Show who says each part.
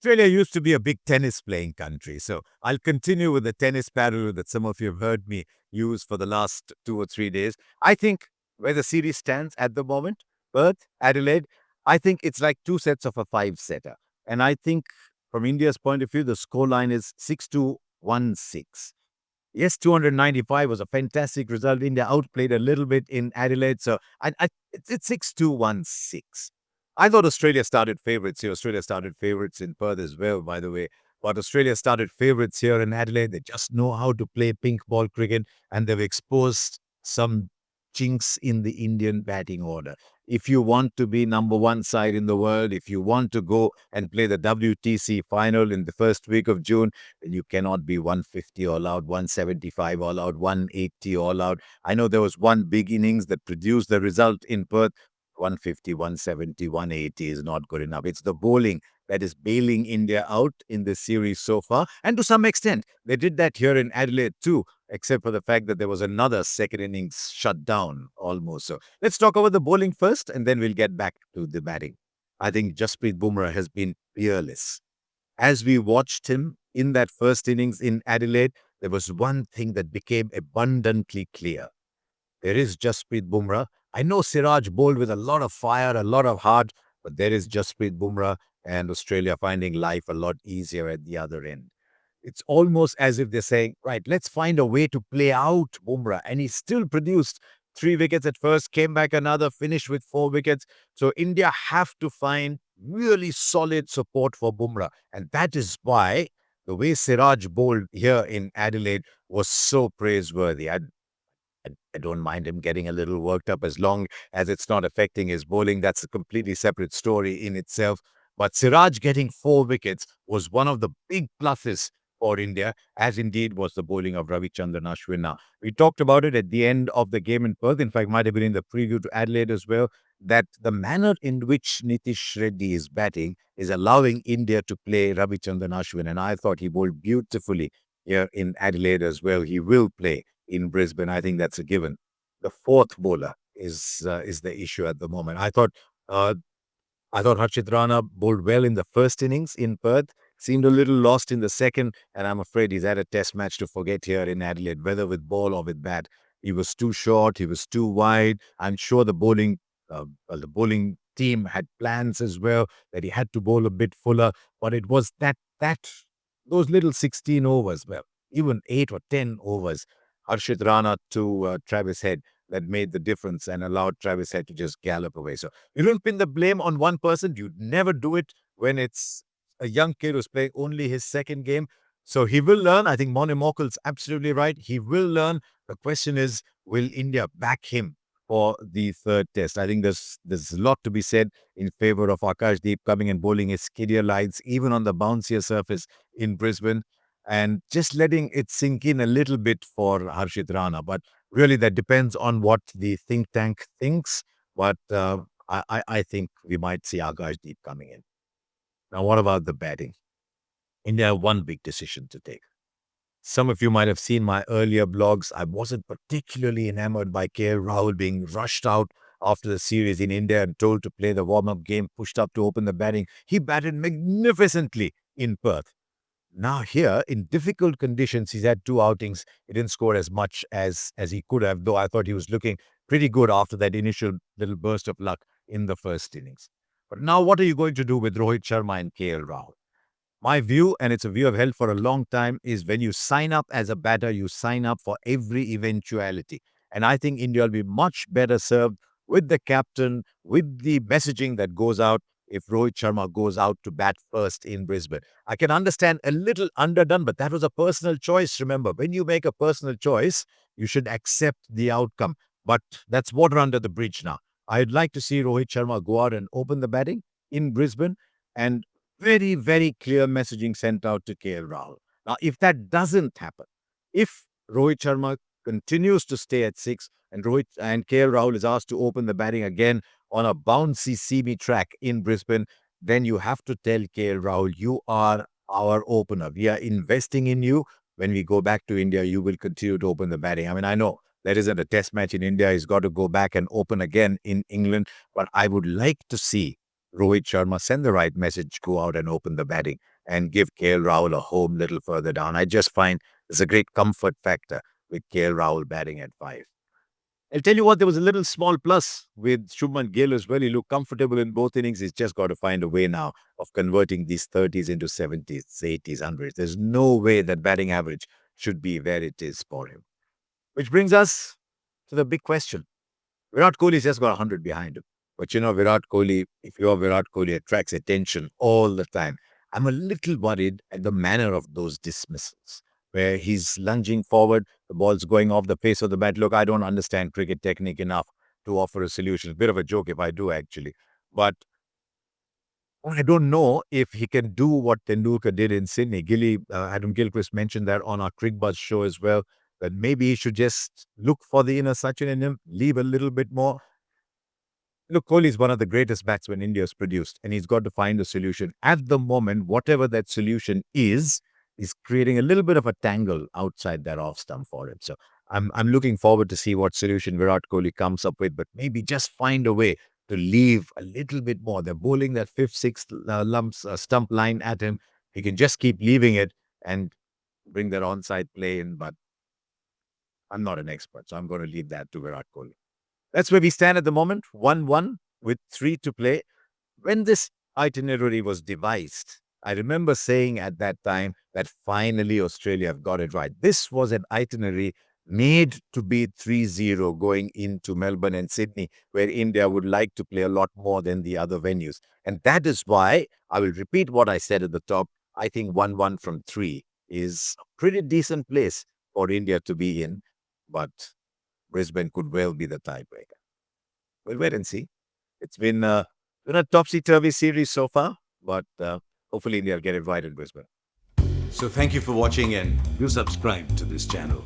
Speaker 1: Australia used to be a big tennis playing country. So I'll continue with the tennis parallel that some of you have heard me use for the last 2 or 3 days. I think where the series stands at the moment, Perth, Adelaide, I think it's like two sets of a five-setter. And I think from India's point of view, the scoreline is 6-1-6. Yes, 295 was a fantastic result. India outplayed a little bit in Adelaide. So it's 6-2-1-6. I thought Australia started favourites here. Australia started favourites in Perth as well, by the way. But Australia started favourites here in Adelaide. They just know how to play pink ball cricket, and they've exposed some chinks in the Indian batting order. If you want to be number one side in the world, if you want to go and play the WTC final in the first week of June, then you cannot be 150 all out, 175 all out, 180 all out. I know there was one big innings that produced the result in Perth. 150, 170, 180 is not good enough. It's the bowling that is bailing India out in this series so far. And to some extent, they did that here in Adelaide too, except for the fact that there was another second innings shut down almost. So let's talk about the bowling first, and then we'll get back to the batting. I think Jasprit Bumrah has been fearless. As we watched him in that first innings in Adelaide, there was one thing that became abundantly clear. There is Jasprit Bumrah. I know Siraj bowled with a lot of fire, a lot of heart, but there is Jasprit Bumrah, and Australia finding life a lot easier at the other end. It's almost as if they're saying, right, let's find a way to play out Bumrah. And he still produced 3 wickets at first, came back another, finished with 4 wickets. So India have to find really solid support for Bumrah. And that is why the way Siraj bowled here in Adelaide was so praiseworthy. I don't mind him getting a little worked up as long as it's not affecting his bowling. That's a completely separate story in itself. But Siraj getting 4 wickets was one of the big pluses for India, as indeed was the bowling of Ravichandran Ashwin. Now, we talked about it at the end of the game in Perth. In fact, might have been in the preview to Adelaide as well, that the manner in which Nitish Reddy is batting is allowing India to play Ravichandran Ashwin. And I thought he bowled beautifully here in Adelaide as well. He will play in Brisbane. I think that's a given. The fourth bowler is the issue at the moment. Uh, I thought Harshit Rana bowled well in the first innings in Perth, seemed a little lost in the second, and I'm afraid he's had a test match to forget here in Adelaide, whether with ball or with bat. He was too short, he was too wide. I'm sure the bowling team had plans as well that he had to bowl a bit fuller, but it was that those little 16 overs, well, even 8 or 10 overs, Harshit Rana to Travis Head, that made the difference and allowed Travis Head to just gallop away. So you don't pin the blame on one person. You never do it when it's a young kid who's playing only his second game. So he will learn. I think Mone Mokel's absolutely right. He will learn. The question is, will India back him for the third test? I think there's a lot to be said in favor of Akashdeep coming and bowling his skiddier lines, even on the bouncier surface in Brisbane, and just letting it sink in a little bit for Harshit Rana. But really, that depends on what the think tank thinks. But I think we might see Akashdeep coming in. Now, what about the batting? India have one big decision to take. Some of you might have seen my earlier blogs. I wasn't particularly enamored by KL Rahul being rushed out after the series in India and told to play the warm-up game, pushed up to open the batting. He batted magnificently in Perth. Now here, in difficult conditions, he's had 2 outings. He didn't score as much as he could have, though I thought he was looking pretty good after that initial little burst of luck in the first innings. But now what are you going to do with Rohit Sharma and KL Rahul? My view, and it's a view I've held for a long time, is when you sign up as a batter, you sign up for every eventuality. And I think India will be much better served with the captain, with the messaging that goes out if Rohit Sharma goes out to bat first in Brisbane. I can understand a little underdone, but that was a personal choice. Remember, when you make a personal choice, you should accept the outcome. But that's water under the bridge now. I'd like to see Rohit Sharma go out and open the batting in Brisbane, and very, very clear messaging sent out to KL Rahul. Now, if that doesn't happen, if Rohit Sharma continues to stay at 6 and KL Rahul is asked to open the batting again on a bouncy seamy track in Brisbane, then you have to tell KL Rahul, you are our opener. We are investing in you. When we go back to India, you will continue to open the batting. I mean, I know there isn't a test match in India. He's got to go back and open again in England. But I would like to see Rohit Sharma send the right message, go out and open the batting. and give KL Rahul a home little further down. I just find there's a great comfort factor with KL Rahul batting at 5. I'll tell you what, there was a little small plus with Shubman Gill as well. He looked comfortable in both innings. He's just got to find a way now of converting these 30s into 70s, 80s, 100s. There's no way that batting average should be where it is for him. Which brings us to the big question. Virat Kohli's just got 100 behind him. But Virat Kohli, if you're Virat Kohli, attracts attention all the time. I'm a little worried at the manner of those dismissals, where he's lunging forward, the ball's going off the face of the bat. Look, I don't understand cricket technique enough to offer a solution. A bit of a joke if I do, actually. But I don't know if he can do what Tendulkar did in Sydney. Adam Gilchrist mentioned that on our Crick Buzz show as well, that maybe he should just look for the inner Sachin in him, leave a little bit more. Look, Kohli is one of the greatest batsmen India has produced, and he's got to find a solution. At the moment, whatever that solution is creating a little bit of a tangle outside that off stump for him. So I'm looking forward to see what solution Virat Kohli comes up with, but maybe just find a way to leave a little bit more. They're bowling that fifth, sixth stump line at him. He can just keep leaving it and bring that onside play in, but I'm not an expert, so I'm going to leave that to Virat Kohli. That's where we stand at the moment, 1-1 with 3 to play. When this itinerary was devised, I remember saying at that time that finally Australia have got it right. This was an itinerary made to be 3-0 going into Melbourne and Sydney, where India would like to play a lot more than the other venues. And that is why I will repeat what I said at the top. I think 1-1 from 3 is a pretty decent place for India to be in, but Brisbane could well be the tiebreaker. We'll wait and see. It's been a topsy-turvy series so far, but hopefully India will get it right in Brisbane.
Speaker 2: So thank you for watching and do subscribe to this channel.